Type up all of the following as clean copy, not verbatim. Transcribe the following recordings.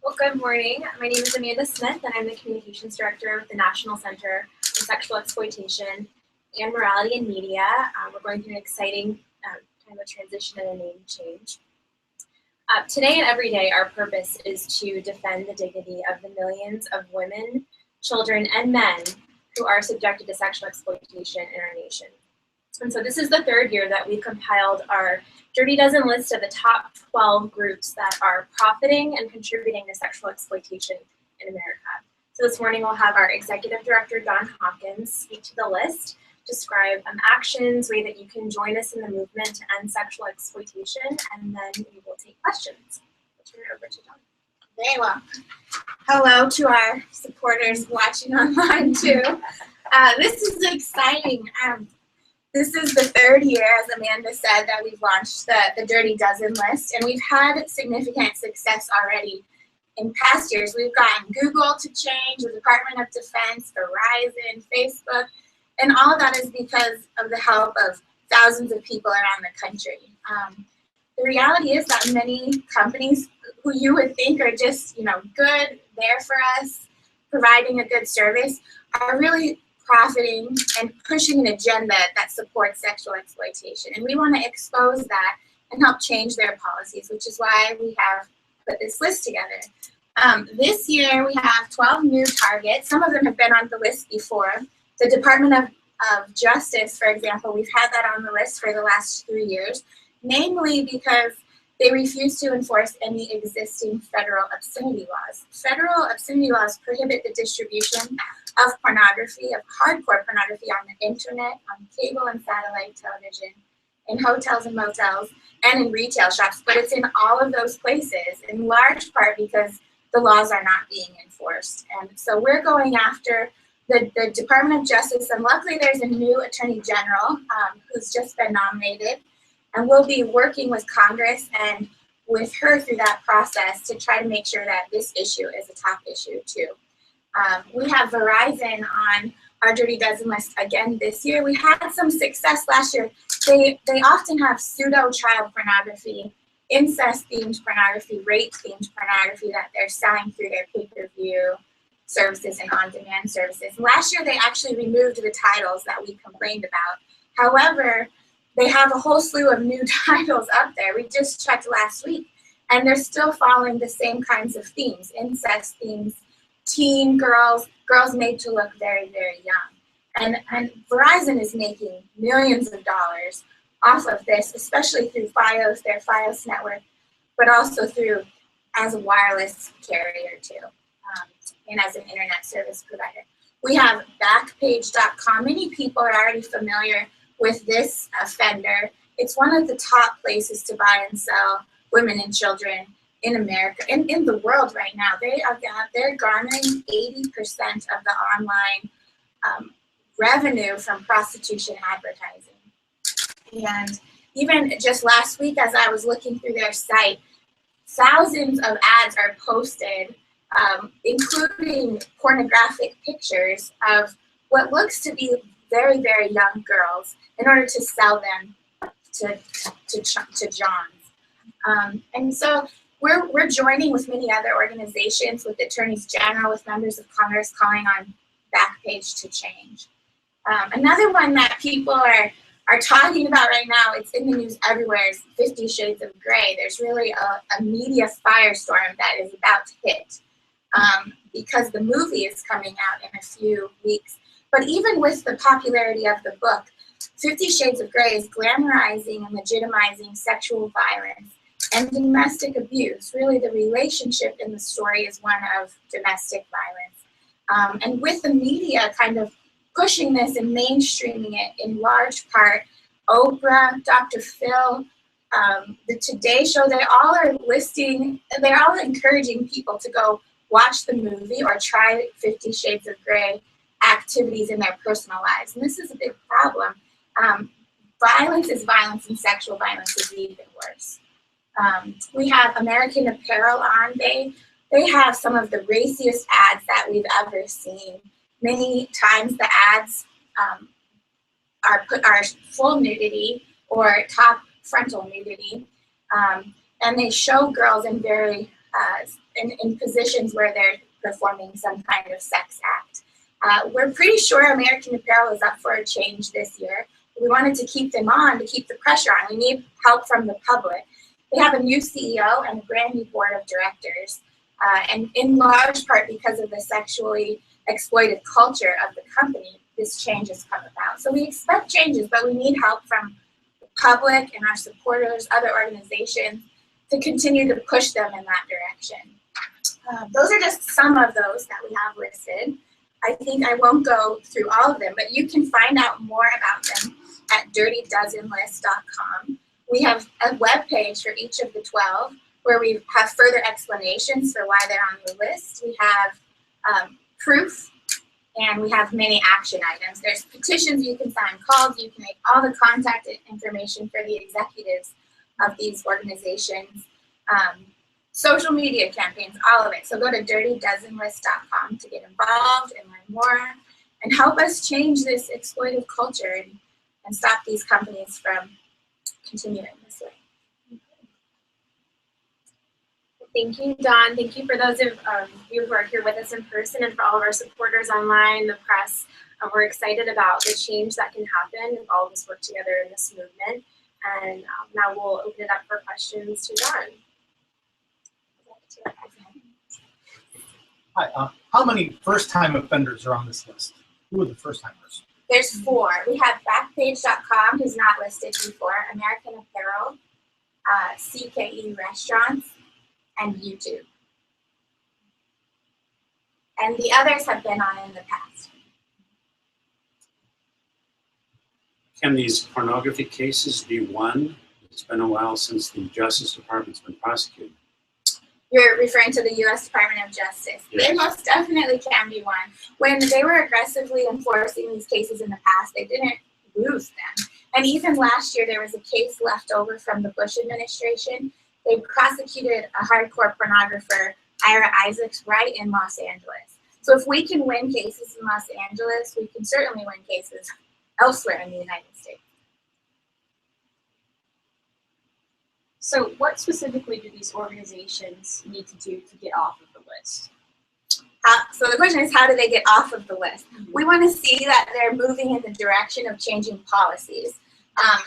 Well, good morning. My name is Amanda Smith, and I'm the Communications Director with the National Center for Sexual Exploitation and Morality in Media. We're going through an exciting kind of a transition and a name change. Today and every day, our purpose is to defend the dignity of the millions of women, children, and men who are subjected to sexual exploitation in our nation. And so this is the third year that we've compiled our Dirty Dozen list of the top 12 groups that are profiting and contributing to sexual exploitation in America. So this morning we'll have our Executive Director, Don Hawkins, speak to the list, describe actions, way that you can join us in the movement to end sexual exploitation, and then we will take questions. I'll turn it over to Don. Very well. Hello to our supporters watching online too. This is exciting. This is the third year, as Amanda said, that we've launched the Dirty Dozen list, and we've had significant success already. In past years, we've gotten Google to change, the Department of Defense, Verizon, Facebook, and all of that is because of the help of thousands of people around the country. The reality is that many companies who you would think are just, good, there for us, providing a good service, are really profiting and pushing an agenda that supports sexual exploitation. And we want to expose that and help change their policies, which is why we have put this list together. This year we have 12 new targets. Some of them have been on the list before. The Department of Justice, for example, we've had that on the list for the last 3 years, namely because they refuse to enforce any existing federal obscenity laws. Federal obscenity laws prohibit the distribution of pornography, of hardcore pornography on the internet, on cable and satellite television, in hotels and motels, and in retail shops. But it's in all of those places, in large part because the laws are not being enforced. And so we're going after the Department of Justice, and luckily there's a new Attorney General who's just been nominated. And we'll be working with Congress and with her through that process to try to make sure that this issue is a top issue too. We have Verizon on our Dirty Dozen list again this year. We had some success last year. They often have pseudo-child pornography, incest-themed pornography, rape-themed pornography that they're selling through their pay-per-view services and on-demand services. Last year, they actually removed the titles that we complained about. However, they have a whole slew of new titles up there. We just checked last week, and they're still following the same kinds of themes, incest themes, teen girls, girls made to look very, very young. And Verizon is making millions of dollars off of this, especially through FIOS, their FIOS network, but also through as a wireless carrier too, and as an internet service provider. We have Backpage.com. Many people are already familiar with this offender. It's one of the top places to buy and sell women and children in America, in the world right now. They're garnering 80% of the online revenue from prostitution advertising. And even just last week, as I was looking through their site, thousands of ads are posted, including pornographic pictures of what looks to be very, very young girls in order to sell them to Johns. And so we're joining with many other organizations, with attorneys general, with members of Congress calling on Backpage to change. Another one that people are talking about right now, it's in the news everywhere, is 50 Shades of Grey. There's really a media firestorm that is about to hit because the movie is coming out in a few weeks. But even with the popularity of the book, 50 Shades of Grey is glamorizing and legitimizing sexual violence and domestic abuse. Really, the relationship in the story is one of domestic violence. And with the media kind of pushing this and mainstreaming it in large part, Oprah, Dr. Phil, the Today Show, they're all encouraging people to go watch the movie or try 50 Shades of Grey activities in their personal lives. And this is a big problem. Violence is violence, and sexual violence is even worse. We have American Apparel on. They have some of the raciest ads that we've ever seen. Many times the ads are full nudity or top frontal nudity, and they show girls in very in positions where they're performing some kind of sex act. We're pretty sure American Apparel is up for a change this year. We wanted to keep them on, to keep the pressure on. We need help from the public. They have a new CEO and a brand new board of directors, and in large part because of the sexually exploited culture of the company, this change has come about. So we expect changes, but we need help from the public and our supporters, other organizations, to continue to push them in that direction. Those are just some of those that we have listed. I think I won't go through all of them, but you can find out more about them at dirtydozenlist.com. We have a web page for each of the 12 where we have further explanations for why they're on the list. We have proof, and we have many action items. There's petitions you can sign, calls you can make, all the contact information for the executives of these organizations, social media campaigns, all of it. So go to dirtydozenlist.com to get involved and learn more and help us change this exploitive culture and stop these companies from continuing this way. Thank you, Dawn. Thank you for those of you who are here with us in person and for all of our supporters online, the press. We're excited about the change that can happen if all of us work together in this movement. And now we'll open it up for questions to Dawn. Hi, how many first-time offenders are on this list? Who are the first-timers? There's 4. We have Backpage.com, who's not listed before, American Apparel, CKE Restaurants, and YouTube. And the others have been on in the past. Can these pornography cases be won? It's been a while since the Justice Department's been prosecuted. You're referring to the U.S. Department of Justice. Yes. They most definitely can be won. When they were aggressively enforcing these cases in the past, they didn't lose them. And even last year, there was a case left over from the Bush administration. They prosecuted a hardcore pornographer, Ira Isaacs, right in Los Angeles. So if we can win cases in Los Angeles, we can certainly win cases elsewhere in the United States. So what specifically do these organizations need to do to get off of the list? So the question is, how do they get off of the list? We want to see that they're moving in the direction of changing policies.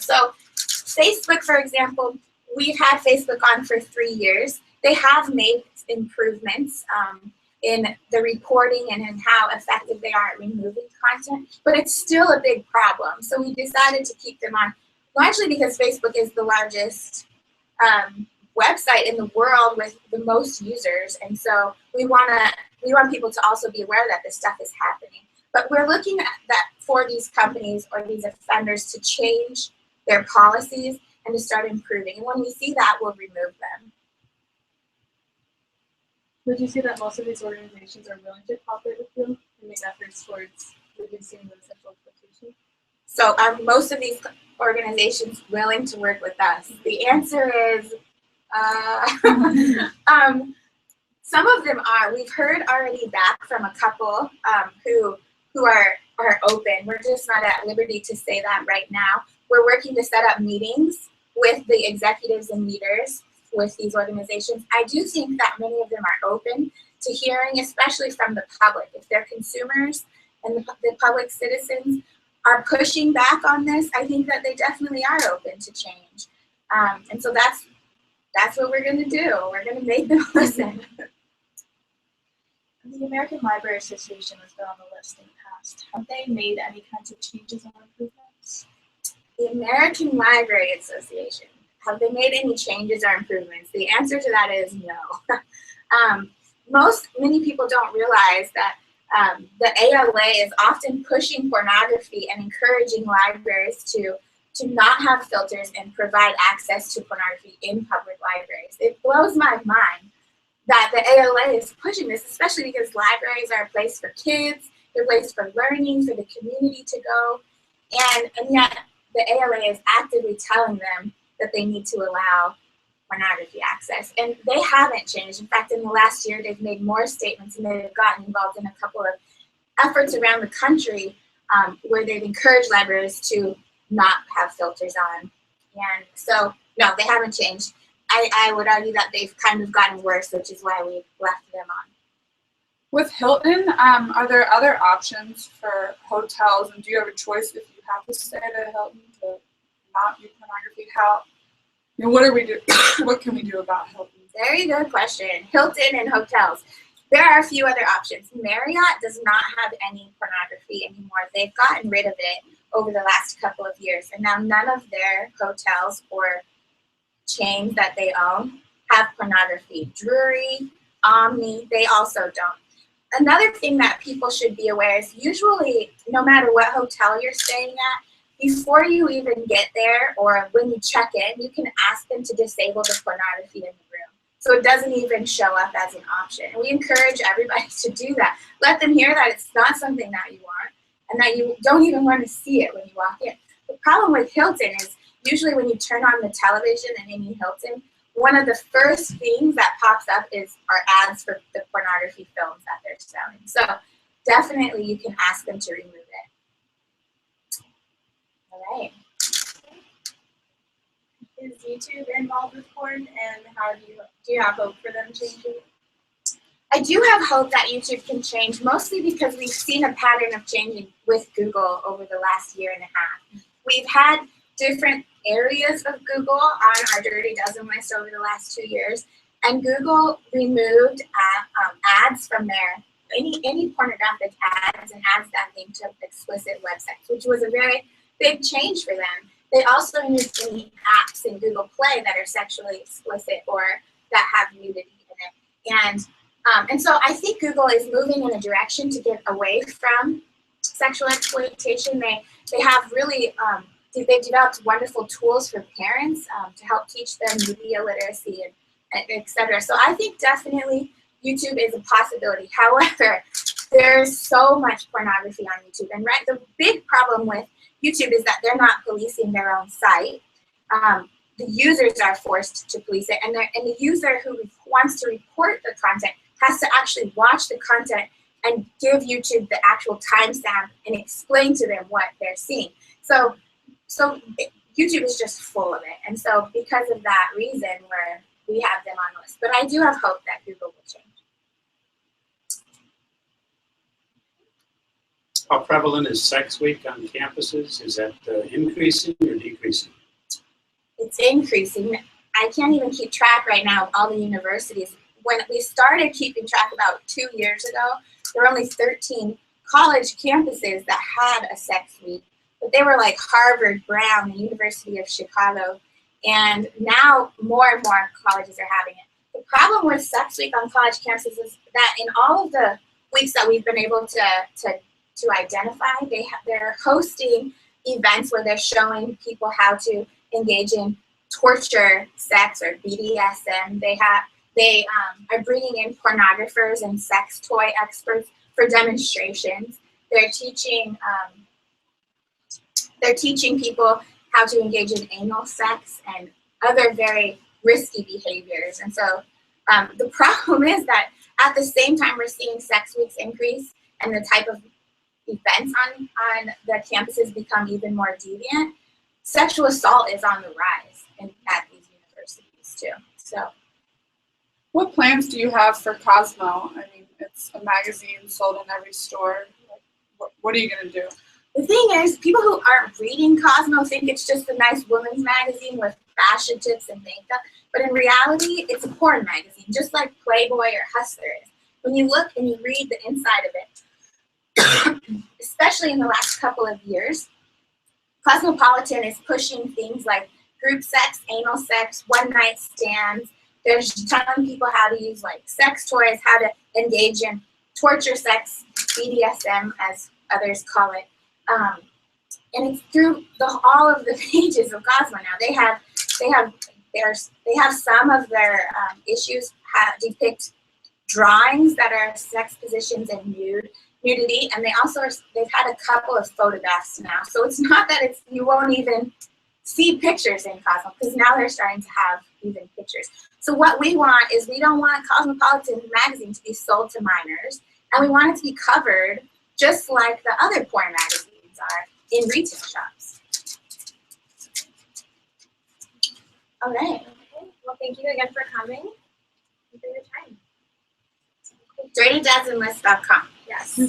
So Facebook, for example, we've had Facebook on for 3 years. They have made improvements in the reporting and in how effective they are at removing content, but it's still a big problem. So we decided to keep them on, largely because Facebook is the largest website in the world with the most users, and so we want people to also be aware that this stuff is happening. But we're looking at that for these companies or these offenders to change their policies and to start improving. And when we see that, we'll remove them. Would you say that most of these organizations are willing to cooperate with you and make efforts towards reducing the sexual exploitation? So are most of these organizations willing to work with us? The answer is some of them are. We've heard already back from a couple who are open. We're just not at liberty to say that right now. We're working to set up meetings with the executives and leaders with these organizations. I do think that many of them are open to hearing, especially from the public. If they're consumers and the public citizens are pushing back on this, I think that they definitely are open to change. And so that's what we're going to do. We're going to make them listen. The American Library Association has been on the list in the past. Have they made any kinds of changes or improvements? The American Library Association, have they made any changes or improvements? The answer to that is no. Many people don't realize that the ALA is often pushing pornography and encouraging libraries to not have filters and provide access to pornography in public libraries. It blows my mind that the ALA is pushing this, especially because libraries are a place for kids, they're a place for learning, for the community to go, and yet the ALA is actively telling them that they need to allow pornography access. And they haven't changed. In fact, in the last year, they've made more statements and they've gotten involved in a couple of efforts around the country where they've encouraged libraries to not have filters on. And so, no, they haven't changed. I would argue that they've kind of gotten worse, which is why we've left them on. With Hilton, are there other options for hotels, and do you have a choice if you have to stay at a Hilton to not view pornography? What can we do about Hilton? Very good question. Hilton and hotels. There are a few other options. Marriott does not have any pornography anymore. They've gotten rid of it over the last couple of years, and now none of their hotels or chains that they own have pornography. Drury, Omni, they also don't. Another thing that people should be aware is usually, no matter what hotel you're staying at, before you even get there or when you check in, you can ask them to disable the pornography in the room, so it doesn't even show up as an option. And we encourage everybody to do that. Let them hear that it's not something that you want and that you don't even want to see it when you walk in. The problem with Hilton is usually when you turn on the television in any Hilton, one of the first things that pops up are ads for the pornography films that they're selling. So definitely you can ask them to remove it. All right. Is YouTube involved with porn, and how do you have hope for them changing? I do have hope that YouTube can change, mostly because we've seen a pattern of changing with Google over the last year and a half. We've had different areas of Google on our Dirty Dozen list over the last 2 years, and Google removed ads from their any pornographic ads and ads that linked to explicit websites, which was a very big change for them. They also removed any apps in Google Play that are sexually explicit or that have nudity in it. And so I think Google is moving in a direction to get away from sexual exploitation. They have really they've developed wonderful tools for parents to help teach them media literacy and et cetera. So I think definitely YouTube is a possibility. However, there's so much pornography on YouTube. And the big problem with YouTube is that they're not policing their own site. The users are forced to police it. And the user who wants to report the content has to actually watch the content and give YouTube the actual timestamp and explain to them what they're seeing. So YouTube is just full of it. And so because of that reason, we have them on the list. But I do have hope that Google will change. How prevalent is Sex Week on campuses? Is that increasing or decreasing? It's increasing. I can't even keep track right now of all the universities. When we started keeping track about 2 years ago, there were only 13 college campuses that had a sex week. But they were like Harvard, Brown, the University of Chicago. And now more and more colleges are having it. The problem with Sex Week on college campuses is that in all of the weeks that we've been able to identify, they're hosting events where they're showing people how to engage in torture sex or BDSM. They are bringing in pornographers and sex toy experts for demonstrations. They're teaching people how to engage in anal sex and other very risky behaviors. And so the problem is that at the same time we're seeing sex weeks increase and the type of events on the campuses become even more deviant, sexual assault is on the rise at these universities too. So, what plans do you have for Cosmo? I mean, it's a magazine sold in every store. What are you going to do? The thing is, people who aren't reading Cosmo think it's just a nice women's magazine with fashion tips and makeup, but in reality, it's a porn magazine, just like Playboy or Hustler is. When you look and you read the inside of it, especially in the last couple of years, Cosmopolitan is pushing things like group sex, anal sex, one-night stands. They're telling people how to use like sex toys, how to engage in torture sex, BDSM as others call it. And it's through all of the pages of Cosmo now. They have some of their issues depict drawings that are sex positions and nudity, and they've had a couple of photographs now. So it's not that you won't even see pictures in Cosmo, because now they're starting to have even pictures. So what we want is we don't want Cosmopolitan magazine to be sold to minors, and we want it to be covered just like the other porn magazines are in retail shops. All right. Well, thank you again for coming and for your time. DirtyDozenList.com. Yes.